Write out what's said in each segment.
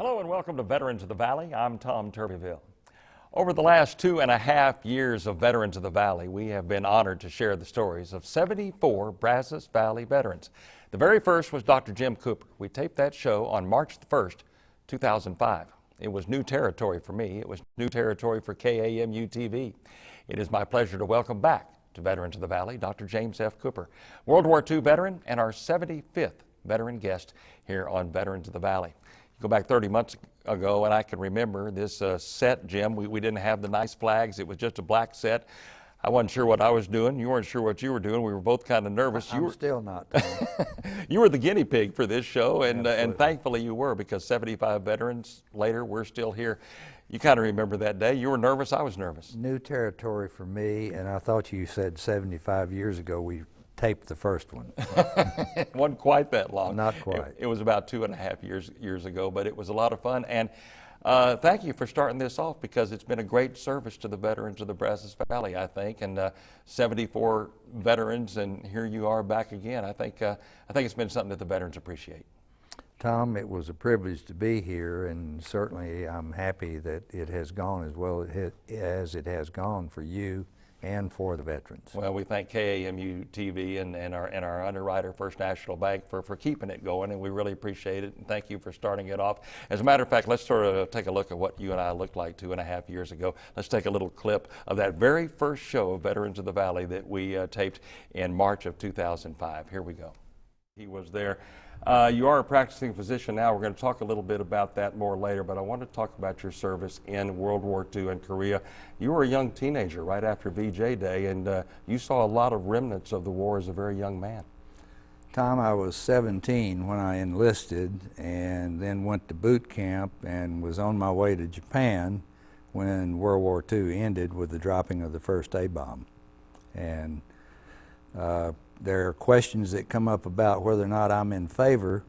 Hello and welcome to Veterans of the Valley. I'm Tom Turbyville. Over the last 2.5 years of Veterans of the Valley, we have been honored to share the stories of 74 Brazos Valley veterans. The very first was Dr. Jim Cooper. We taped that show on March the 1st, 2005. It was new territory for me. It was new territory for KAMU TV. It is my pleasure to welcome back to Veterans of the Valley, Dr. James F. Cooper, World War II veteran and our 75th veteran guest here on Veterans of the Valley. Go back 30 months ago, and I can remember this set, Jim. We didn't have the nice flags. It was just a black set. I wasn't sure what I was doing. You weren't sure what you were doing. We were both kind of nervous. I'm still not. You were the guinea pig for this show, and thankfully you were, because 75 veterans later, we're still here. You kind of remember that day. You were nervous. I was nervous. New territory for me, and I thought you said 75 years ago we taped the first one. It wasn't quite that long. Not quite. It was about 2.5 years ago, but it was a lot of fun. And thank you for starting this off, because it's been a great service to the veterans of the Brazos Valley, I think. And 74 veterans, and here you are back again. I think it's been something that the veterans appreciate. Tom, it was a privilege to be here, and certainly I'm happy that it has gone as well as it has gone for you and for the veterans. Well, we thank KAMU TV and our underwriter, First National Bank, for keeping it going, and we really appreciate it, and thank you for starting it off. As a matter of fact, let's sort of take a look at what you and I looked like 2.5 years ago. Let's take a little clip of that very first show of Veterans of the Valley that we taped in March of 2005. Here we go. He was there. You are a practicing physician now. We're going to talk a little bit about that more later, but I want to talk about your service in World War II and Korea. You were a young teenager right after VJ Day, and you saw a lot of remnants of the war as a very young man. Tom, I was 17 when I enlisted, and then went to boot camp and was on my way to Japan when World War II ended with the dropping of the first A-bomb. And there are questions that come up about whether or not I'm in favor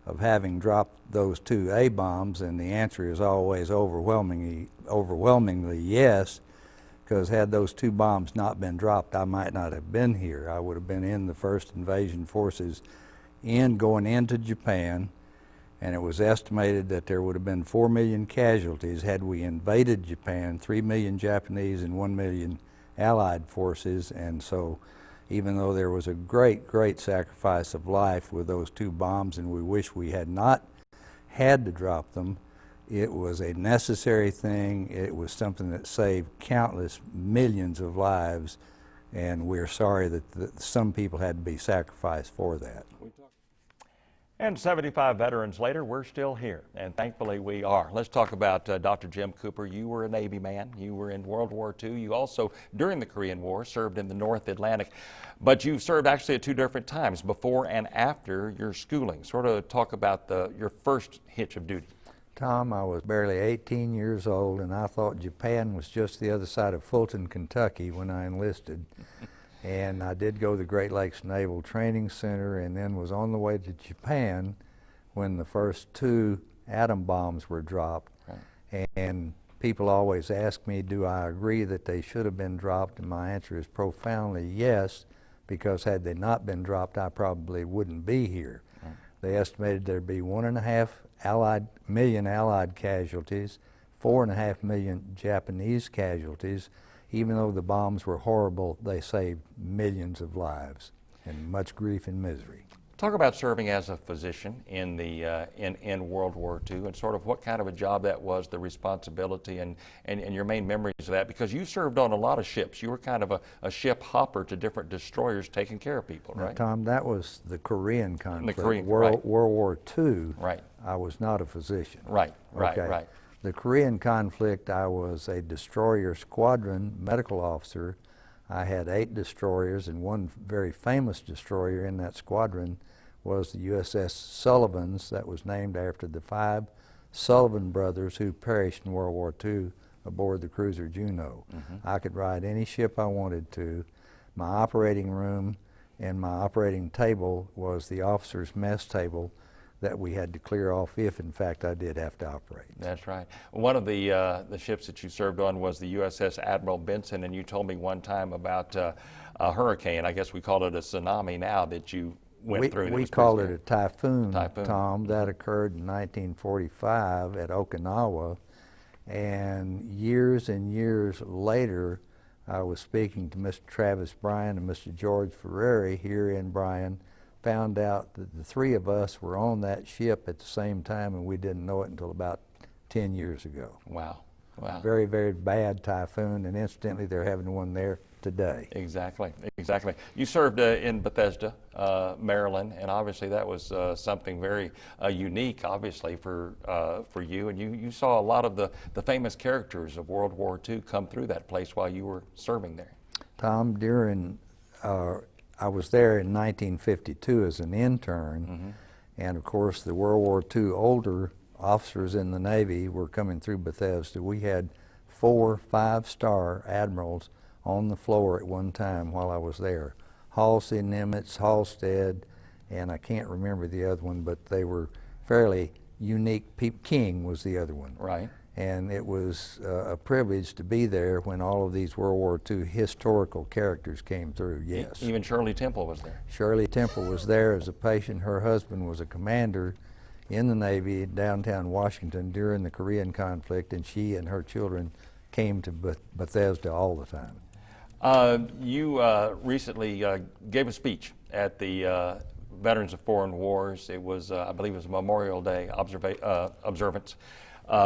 of having dropped those 2 A-bombs, and the answer is always overwhelmingly yes, because had those 2 bombs not been dropped, I might not have been here. I would have been in the first invasion forces going into Japan, and it was estimated that there would have been 4 million casualties had we invaded Japan, 3 million Japanese and 1 million Allied forces. And so even though there was a great sacrifice of life with those 2 bombs, and we wish we had not had to drop them, it was a necessary thing. It was something that saved countless millions of lives, and we're sorry that some people had to be sacrificed for that. And 75 veterans later, we're still here, and thankfully we are. Let's talk about Dr. Jim Cooper. You were a Navy man. You were in World War II. You also, during the Korean War, served in the North Atlantic. But you served actually at 2 different times, before and after your schooling. Sort of talk about your first hitch of duty. Tom, I was barely 18 years old, and I thought Japan was just the other side of Fulton, Kentucky when I enlisted. And I did go to the Great Lakes Naval Training Center, and then was on the way to Japan when the first 2 atom bombs were dropped. Right. And people always ask me, do I agree that they should have been dropped? And my answer is profoundly yes, because had they not been dropped, I probably wouldn't be here. Right. They estimated there'd be 1.5 million Allied casualties, 4.5 million Japanese casualties. Even though the bombs were horrible, they saved millions of lives and much grief and misery. Talk about serving as a physician in in World War II, and sort of what kind of a job that was, the responsibility, and your main memories of that, because you served on a lot of ships. You were kind of a ship hopper to different destroyers taking care of people, right? Now, Tom, that was the Korean conflict. Right. World War II, right. I was not a physician. Right. The Korean conflict, I was a destroyer squadron medical officer. I had 8 destroyers, and one very famous destroyer in that squadron was the USS Sullivans, that was named after the 5 Sullivan brothers who perished in World War II aboard the cruiser Juneau. Mm-hmm. I could ride any ship I wanted to. My operating room and my operating table was the officer's mess table that we had to clear off if, in fact, I did have to operate. That's right. One of the ships that you served on was the USS Admiral Benson, and you told me one time about a hurricane, I guess we call it a tsunami now, that you went through. We called it a typhoon, Typhoon. Tom. That occurred in 1945 at Okinawa. And years later, I was speaking to Mr. Travis Bryan and Mr. George Ferrari here in Bryan, found out that the three of us were on that ship at the same time, and we didn't know it until about 10 years ago. Wow. Wow. Very, very bad typhoon, and incidentally, they're having one there today. Exactly, exactly. You served in Bethesda, Maryland, and obviously that was something very unique, obviously, for you. And you saw a lot of the famous characters of World War II come through that place while you were serving there. Tom, I was there in 1952 as an intern, and of course the World War II older officers in the Navy were coming through Bethesda. We had 4 5-star admirals on the floor at one time while I was there. Halsey, Nimitz, Halstead, and I can't remember the other one, but they were fairly unique. King was the other one. Right. And it was a privilege to be there when all of these World War II historical characters came through, yes. Even Shirley Temple was there. Shirley Temple was there as a patient. Her husband was a commander in the Navy in downtown Washington during the Korean conflict, and she and her children came to Bethesda all the time. You recently gave a speech at the Veterans of Foreign Wars. It was, I believe it was Memorial Day observance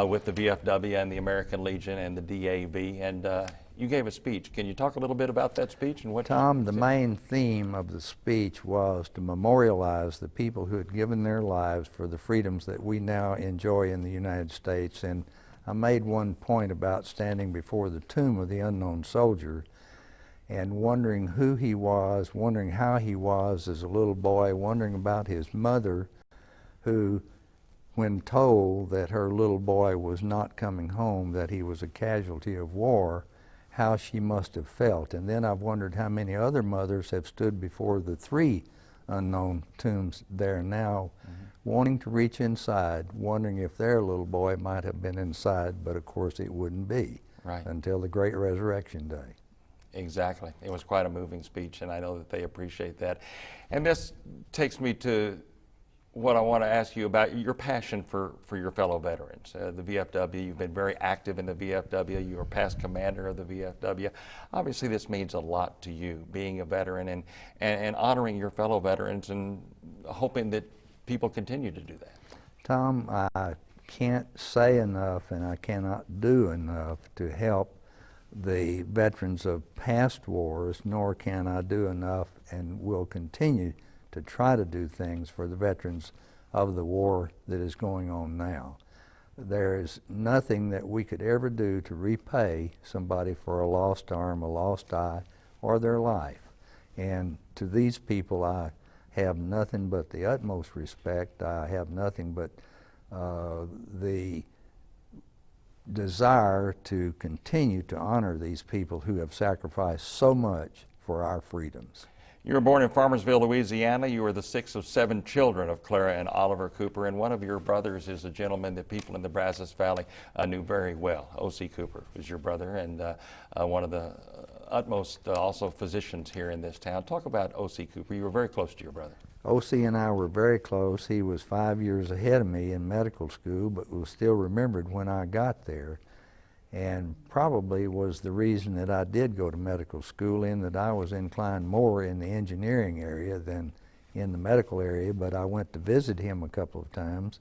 with the VFW and the American Legion and the DAV, and you gave a speech. Can you talk a little bit about that speech and what? Tom, the main theme of the speech was to memorialize the people who had given their lives for the freedoms that we now enjoy in the United States. And I made one point about standing before the tomb of the unknown soldier and wondering who he was, wondering how he was as a little boy, wondering about his mother, who, when told that her little boy was not coming home, that he was a casualty of war, how she must have felt. And then I've wondered how many other mothers have stood before the 3 unknown tombs there now, wanting to reach inside, wondering if their little boy might have been inside, but of course it wouldn't be until the great resurrection day. Exactly. It was quite a moving speech, and I know that they appreciate that. And this takes me to what I want to ask you about your passion for your fellow veterans. The VFW, you've been very active in the VFW. You were past commander of the VFW. Obviously, this means a lot to you, being a veteran and honoring your fellow veterans and hoping that people continue to do that. Tom, I can't say enough and I cannot do enough to help the veterans of past wars, nor can I do enough and will continue to try to do things for the veterans of the war that is going on now. There is nothing that we could ever do to repay somebody for a lost arm, a lost eye, or their life. And to these people, I have nothing but the utmost respect. I have nothing but the desire to continue to honor these people who have sacrificed so much for our freedoms. You were born in Farmersville, Louisiana. You were the 6th of 7 children of Clara and Oliver Cooper, and one of your brothers is a gentleman that people in the Brazos Valley knew very well. O.C. Cooper was your brother, and one of the utmost also physicians here in this town. Talk about O.C. Cooper. You were very close to your brother. O.C. and I were very close. He was 5 years ahead of me in medical school, but was still remembered when I got there, and probably was the reason that I did go to medical school, in that I was inclined more in the engineering area than in the medical area. But I went to visit him a couple of times,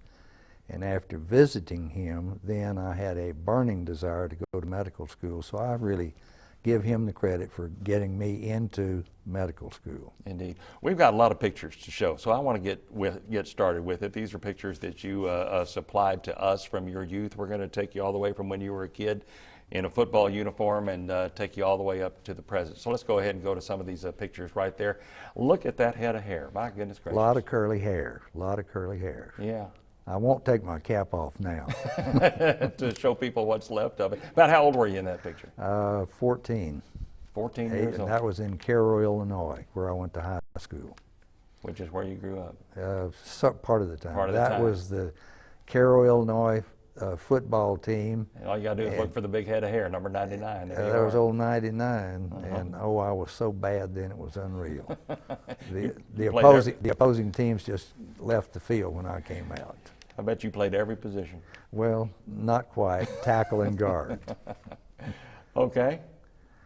and after visiting him, then I had a burning desire to go to medical school. So I really give him the credit for getting me into medical school. Indeed. We've got a lot of pictures to show, so I want to get started with it. These are pictures that you supplied to us from your youth. We're going to take you all the way from when you were a kid in a football uniform and take you all the way up to the present. So let's go ahead and go to some of these pictures right there. Look at that head of hair. My goodness gracious. A lot of curly hair. A lot of curly hair. Yeah. I won't take my cap off now. To show people what's left of it. About how old were you in that picture? 14. 14 years old. That was in Cairo, Illinois, where I went to high school. Which is where you grew up? Part of the time. Part of the that time. was the Cairo, Illinois football team. And all you got to do is look for the big head of hair, number 99. There was old 99, and oh, I was so bad then it was unreal. The opposing teams just left the field when I came out. I bet you played every position. Well, not quite. Tackle and guard. Okay,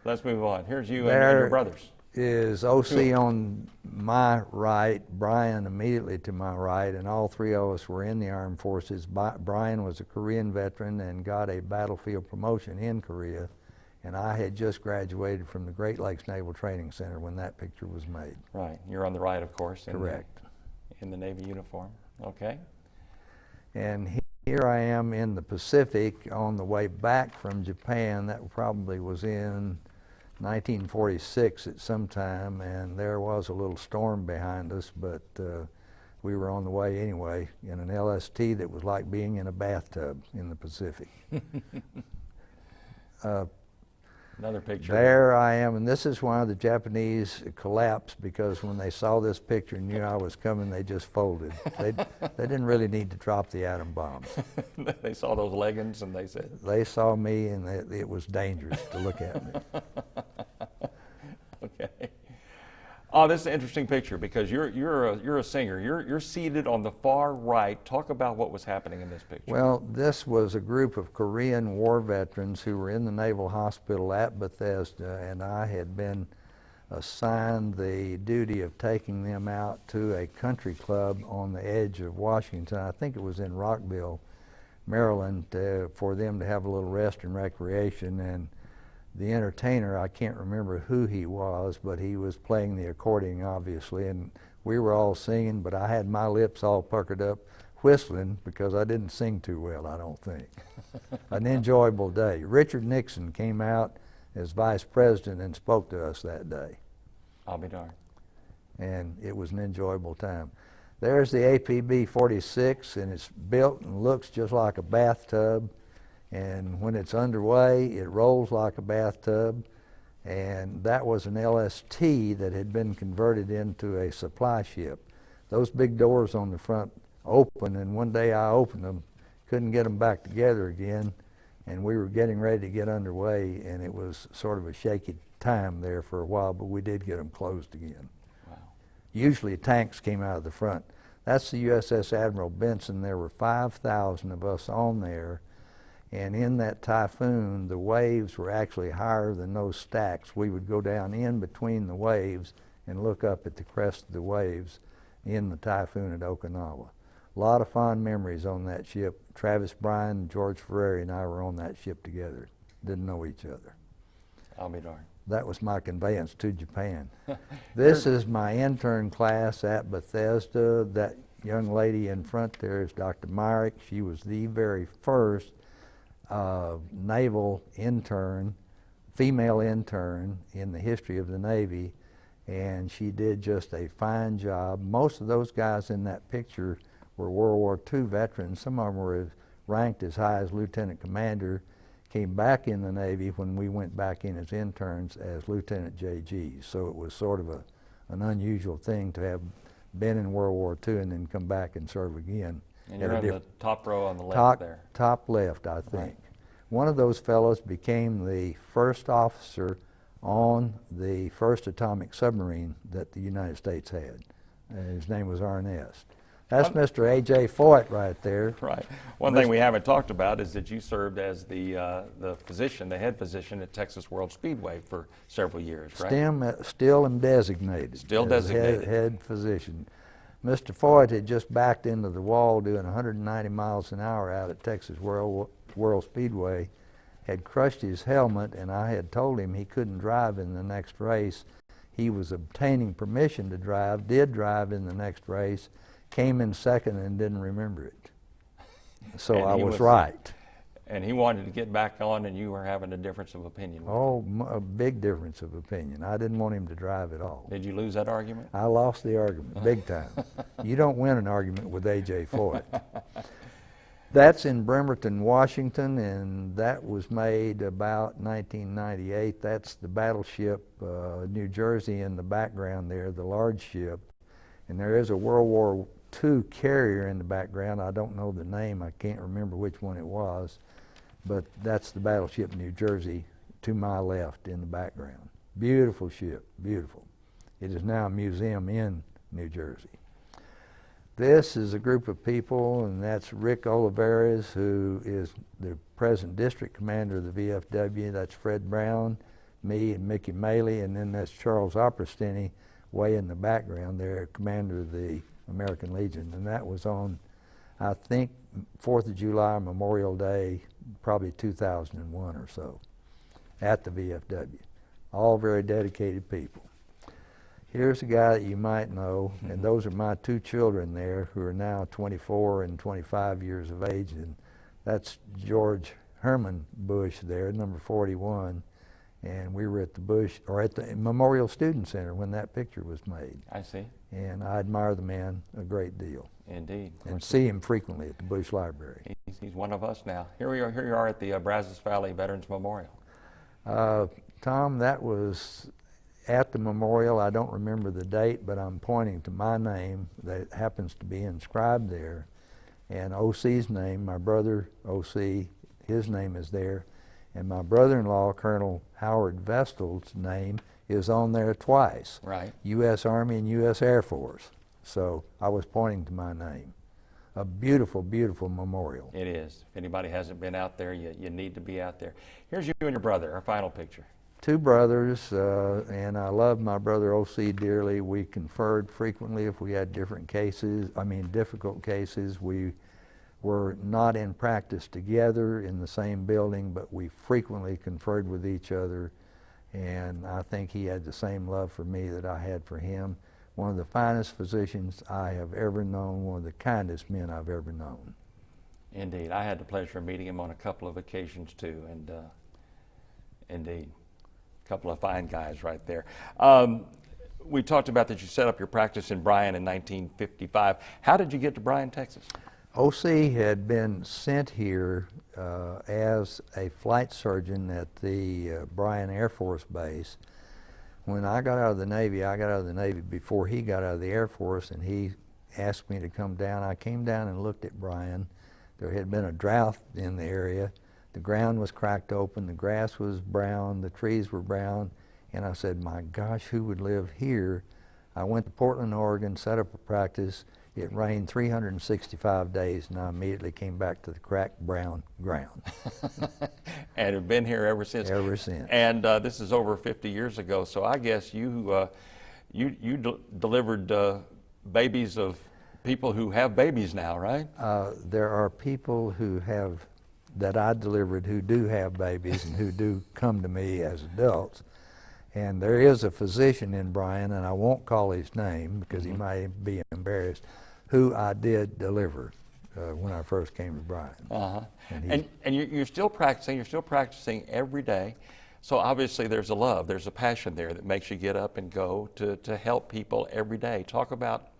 let's move on. Here's you and your brothers. Is OC on my right, Brian immediately to my right, and all three of us were in the armed forces. Brian was a Korean veteran and got a battlefield promotion in Korea, and I had just graduated from the Great Lakes Naval Training Center when that picture was made. Right, you're on the right, of course. Correct. In the Navy uniform, okay. And here I am in the Pacific on the way back from Japan. That probably was in 1946 at some time, and there was a little storm behind us, but we were on the way anyway in an LST that was like being in a bathtub in the Pacific. Another picture. There I am, and this is why the Japanese collapsed, because when they saw this picture and knew I was coming, they just folded. They didn't really need to drop the atom bombs. They saw those leggings and they said. They saw me, and it was dangerous to look at me. Okay. Oh, this is an interesting picture because you're a singer. You're seated on the far right. Talk about what was happening in this picture. Well, this was a group of Korean war veterans who were in the Naval Hospital at Bethesda, and I had been assigned the duty of taking them out to a country club on the edge of Washington. I think it was in Rockville, Maryland, for them to have a little rest and recreation. And the entertainer, I can't remember who he was, but he was playing the accordion, obviously, and we were all singing, but I had my lips all puckered up whistling because I didn't sing too well, I don't think. An enjoyable day. Richard Nixon came out as vice president and spoke to us that day. I'll be darned. And it was an enjoyable time. There's the APB-46, and it's built and looks just like a bathtub. And when it's underway, it rolls like a bathtub. And that was an LST that had been converted into a supply ship. Those big doors on the front open, and one day I opened them, couldn't get them back together again, and we were getting ready to get underway, and it was sort of a shaky time there for a while, but we did get them closed again. Wow. Usually tanks came out of the front. That's the USS Admiral Benson. There were 5,000 of us on there. And in that typhoon, the waves were actually higher than those stacks. We would go down in between the waves and look up at the crest of the waves in the typhoon at Okinawa. A lot of fond memories on that ship. Travis Bryan, George Ferrari, and I were on that ship together. Didn't know each other. I'll be darned. That was my conveyance to Japan. This is my intern class at Bethesda. That young lady in front there is Dr. Myrick. She was the very first naval intern, female intern in the history of the Navy, and she did just a fine job. Most of those guys in that picture were World War II veterans. Some of them were ranked as high as lieutenant commander, came back in the Navy when we went back in as interns as Lieutenant JG. So it was sort of an unusual thing to have been in World War II and then come back and serve again. And you're in the top row on the left there. Top left, I think. Right. One of those fellows became the first officer on the first atomic submarine that the United States had. His name was Ernest. That's Mr. A.J. Foyt right there. Right. One thing we haven't talked about is that you served as the physician, the head physician at Texas World Speedway for several years, right? Still am designated. Still designated. Head physician. Mr. Foyt had just backed into the wall doing 190 miles an hour out at Texas World Speedway, had crushed his helmet, and I had told him he couldn't drive in the next race. He was obtaining permission to drive, did drive in the next race, came in second and didn't remember it. So I was right. And he wanted to get back on, and you were having a difference of opinion with him. Oh, a big difference of opinion. I didn't want him to drive at all. Did you lose that argument? I lost the argument, big time. You don't win an argument with A.J. Foyt. That's in Bremerton, Washington, and that was made about 1998. That's the battleship New Jersey in the background there, the large ship. And there is a World War II carrier in the background. I don't know the name. I can't remember which one it was, but that's the battleship New Jersey to my left in the background. Beautiful ship, beautiful. It is now a museum in New Jersey. This is a group of people, and that's Rick Olivares, who is the present district commander of the VFW. That's Fred Brown, me, and Mickey Maley, and then that's Charles Oprosteny way in the background there, commander of the American Legion. And that was on, I think, 4th of July, Memorial Day, probably 2001 or so, at the VFW. All very dedicated people. Here's a guy that you might know, and those are my two children there who are now 24 and 25 years of age, and that's George Herman Bush there, number 41, and we were at the Bush, or at the Memorial Student Center when that picture was made. I see. And I admire the man a great deal. Indeed. And see him frequently at the Bush Library. He's one of us now. Here you are at the Brazos Valley Veterans Memorial. Tom, that was at the memorial. I don't remember the date, but I'm pointing to my name that happens to be inscribed there. And OC's name, my brother OC, his name is there. And my brother-in-law, Colonel Howard Vestal's name is on there twice. Right. U.S. Army and U.S. Air Force. So I was pointing to my name. A beautiful, beautiful memorial. It is. If anybody hasn't been out there, you need to be out there. Here's you and your brother, our final picture. Two brothers, and I love my brother O.C. dearly. We conferred frequently if we had difficult cases. We were not in practice together in the same building, but we frequently conferred with each other, and I think he had the same love for me that I had for him. One of the finest physicians I have ever known, one of the kindest men I've ever known. Indeed. I had the pleasure of meeting him on a couple of occasions too, and indeed, a couple of fine guys right there. We talked about that you set up your practice in Bryan in 1955. How did you get to Bryan, Texas? O.C. had been sent here as a flight surgeon at the Bryan Air Force Base. When I got out of the Navy, I got out of the Navy before he got out of the Air Force, and he asked me to come down. I came down and looked at Bryan. There had been a drought in the area. The ground was cracked open, the grass was brown, the trees were brown, and I said, my gosh, who would live here? I went to Portland, Oregon, set up a practice. It rained 365 days, and I immediately came back to the cracked brown ground. And have been here ever since. Ever since. And this is over 50 years ago, so I guess you delivered babies of people who have babies now, right? There are people that I delivered who do have babies and who do come to me as adults. And there is a physician in Bryan, and I won't call his name because he might be embarrassed, who I did deliver when I first came to Bryan. And you're still practicing every day. So obviously there's a love, there's a passion there that makes you get up and go to help people every day. Talk about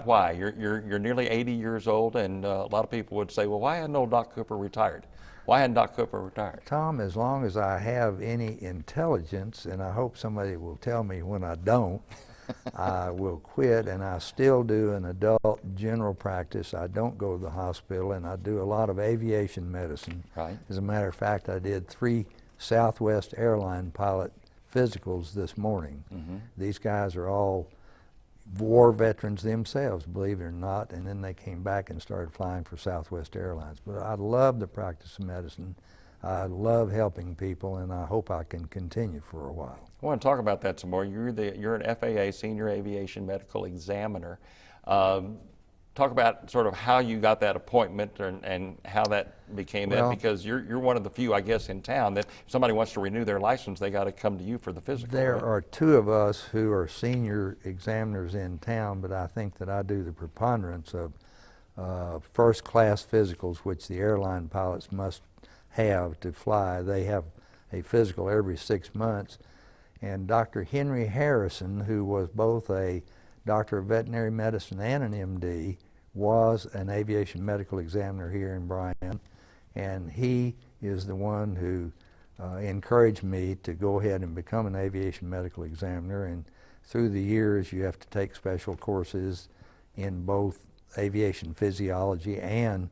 why. You're nearly 80 years old, and a lot of people would say, well, why hadn't old Doc Cooper retired? Why hadn't Doc Cooper retired? Tom, as long as I have any intelligence, and I hope somebody will tell me when I don't, I will quit, and I still do an adult general practice. I don't go to the hospital, and I do a lot of aviation medicine. Right. As a matter of fact, I did 3 Southwest airline pilot physicals this morning. These guys are all war veterans themselves, believe it or not, and then they came back and started flying for Southwest Airlines. But I love the practice of medicine. I love helping people, and I hope I can continue for a while. I want to talk about that some more. You're an FAA Senior Aviation Medical Examiner. Talk about sort of how you got that appointment and how that became that, because you're one of the few, I guess, in town that if somebody wants to renew their license, they got to come to you for the physical. There right? are 2 of us who are senior examiners in town, but I think that I do the preponderance of first-class physicals, which the airline pilots must have to fly. They have a physical every 6 months. And Dr. Henry Harrison, who was both a doctor of veterinary medicine and an MD, was an aviation medical examiner here in Bryan, and he is the one who encouraged me to go ahead and become an aviation medical examiner. And through the years, you have to take special courses, in both aviation physiology and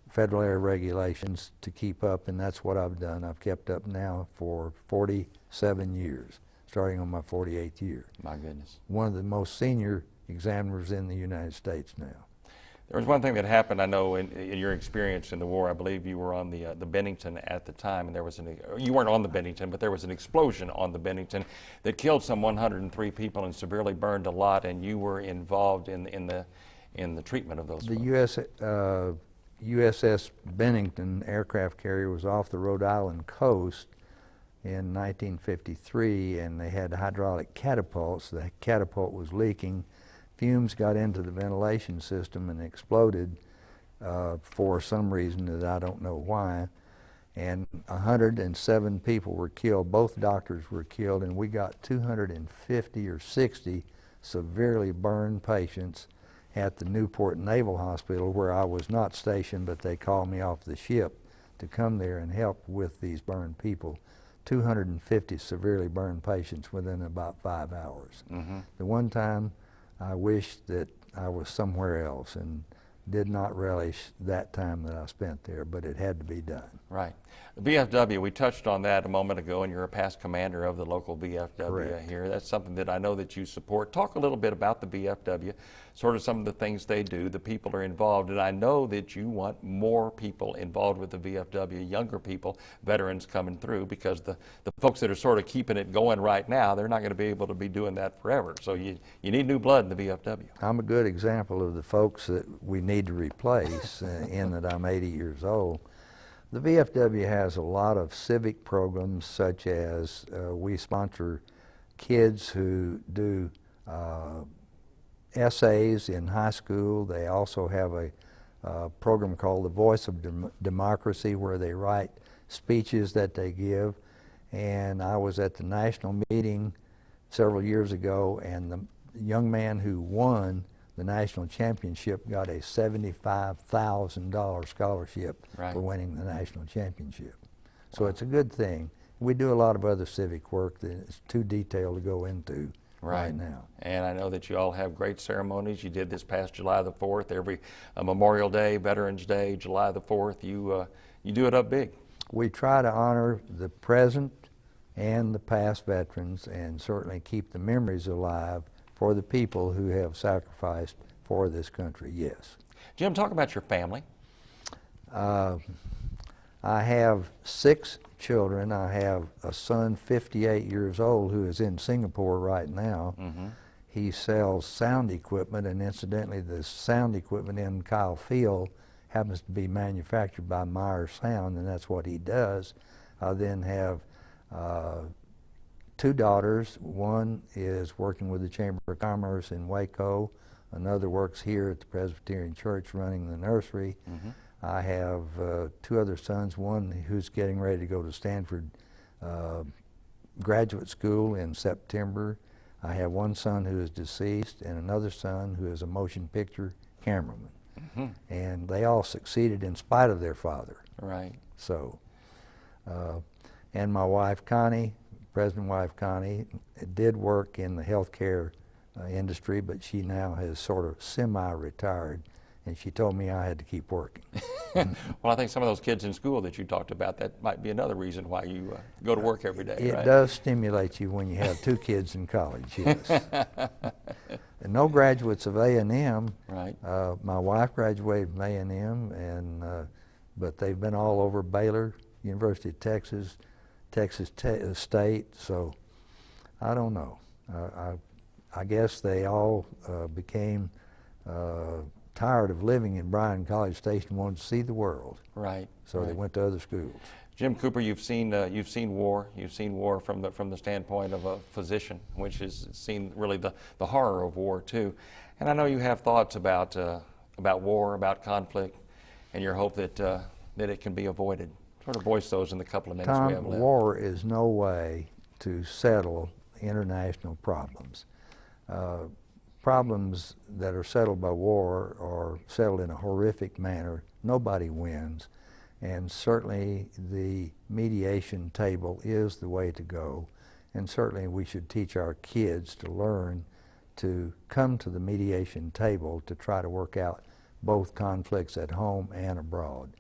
federal air regulations to keep up, and that's what I've done. I've kept up now for 47 years, starting on my 48th year. My goodness. One of the most senior examiners in the United States now. There was one thing that happened, I know, in your experience in the war. I believe you were on the Bennington at the time, and there was you weren't on the Bennington, but there was an explosion on the Bennington that killed some 103 people and severely burned a lot, and you were involved in the treatment of those folks. The USS Bennington aircraft carrier was off the Rhode Island coast in 1953, and they had hydraulic catapults. The catapult was leaking. Fumes got into the ventilation system and exploded for some reason that I don't know why. And 107 people were killed. Both doctors were killed, and we got 250 or 60 severely burned patients at the Newport Naval Hospital, where I was not stationed, but they called me off the ship to come there and help with these burned people. 250 severely burned patients within about 5 hours. Mm-hmm. The one time I wished that I was somewhere else and did not relish that time that I spent there, but it had to be done. Right. The VFW, we touched on that a moment ago, and you're a past commander of the local VFW Correct. here. That's something that I know that you support. Talk a little bit about the VFW, sort of some of the things they do, the people are involved, and I know that you want more people involved with the VFW, younger people, veterans coming through, because the folks that are sort of keeping it going right now, they're not going to be able to be doing that forever. So you need new blood in the VFW. I'm a good example of the folks that we need to replace in that I'm 80 years old. The VFW has a lot of civic programs, such as we sponsor kids who do essays in high school. They also have a program called the Voice of Democracy, where they write speeches that they give. And I was at the national meeting several years ago, and the young man who won the national championship got a $75,000 scholarship Right. for winning the national championship. So it's a good thing. We do a lot of other civic work that is too detailed to go into right now. And I know that you all have great ceremonies. You did this past July the 4th, every Memorial Day, Veterans Day, July the 4th. You do it up big. We try to honor the present and the past veterans, and certainly keep the memories alive for the people who have sacrificed for this country, yes. Jim, talk about your family. I have 6 children. I have a son 58 years old who is in Singapore right now. Mm-hmm. He sells sound equipment, and incidentally the sound equipment in Kyle Field happens to be manufactured by Meyer Sound, and that's what he does. I then have 2 daughters. One is working with the Chamber of Commerce in Waco. Another works here at the Presbyterian Church running the nursery. Mm-hmm. I have 2 other sons, one who's getting ready to go to Stanford graduate school in September. I have one son who is deceased, and another son who is a motion picture cameraman. Mm-hmm. And they all succeeded in spite of their father. Right. So, and my wife Connie, President wife Connie, did work in the healthcare industry, but she now has sort of semi-retired, and she told me I had to keep working. Well, I think some of those kids in school that you talked about, that might be another reason why you go to work every day, It right? does stimulate you when you have 2 kids in college, yes. And no graduates of A&M. Right. My wife graduated from A&M, but they've been all over Baylor, University of Texas, Texas State, so I don't know. I guess they all became tired of living in Bryan College Station and wanted to see the world. Right. So right. they went to other schools. Jim Cooper, you've seen war. You've seen war from the standpoint of a physician, which has seen really the horror of war too. And I know you have thoughts about war, about conflict, and your hope that it can be avoided. Sort of voice those in the couple of minutes we have Tom, left. war is no way to settle international problems. Problems that are settled by war are settled in a horrific manner. Nobody wins. And certainly the mediation table is the way to go. And certainly we should teach our kids to learn to come to the mediation table to try to work out both conflicts at home and abroad.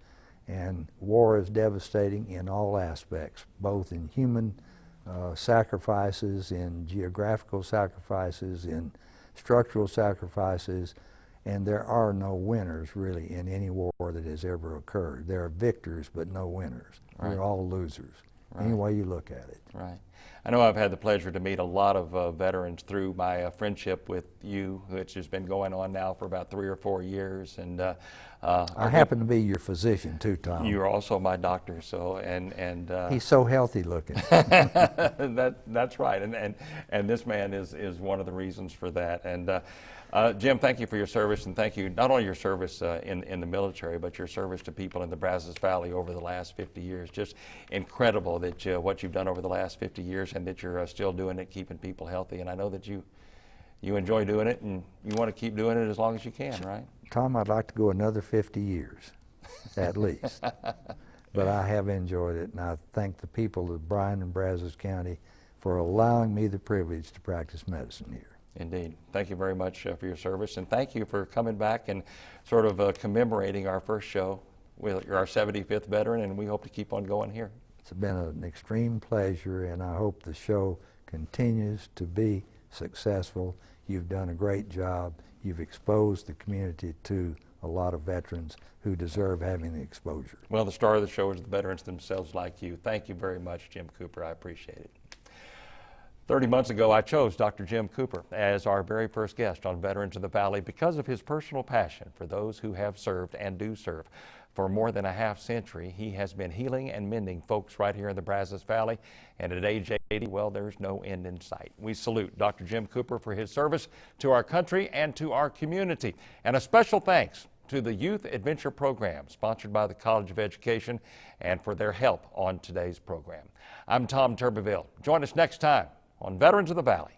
And war is devastating in all aspects, both in human sacrifices, in geographical sacrifices, in structural sacrifices, and there are no winners really in any war that has ever occurred. There are victors but no winners. Right. We're all losers, Right. any way you look at it. Right. I know I've had the pleasure to meet a lot of veterans through my friendship with you, which has been going on now for about 3 or 4 years. And I happen to be your physician too, Tom. You're also my doctor, so He's so healthy looking. that's right, and this man is one of the reasons for that. And Jim, thank you for your service, and thank you not only your service in the military, but your service to people in the Brazos Valley over the last 50 years. Just incredible that what you've done over the last 50 years, and that you're still doing it, keeping people healthy. And I know that you enjoy doing it, and you want to keep doing it as long as you can, right? Tom, I'd like to go another 50 years, at least. But I have enjoyed it, and I thank the people of Bryan and Brazos County for allowing me the privilege to practice medicine here. Indeed. Thank you very much for your service, and thank you for coming back and sort of commemorating our first show with our 75th veteran, and we hope to keep on going here. It's been an extreme pleasure, and I hope the show continues to be successful. You've done a great job. You've exposed the community to a lot of veterans who deserve having the exposure. Well, the star of the show is the veterans themselves like you. Thank you very much, Jim Cooper. I appreciate it. 30 months ago, I chose Dr. Jim Cooper as our very first guest on Veterans of the Valley because of his personal passion for those who have served and do serve. For more than a half century, he has been healing and mending folks right here in the Brazos Valley, and at age 80, well, there's no end in sight. We salute Dr. Jim Cooper for his service to our country and to our community. And a special thanks to the Youth Adventure Program, sponsored by the College of Education, and for their help on today's program. I'm Tom Turbeville. Join us next time on Veterans of the Valley.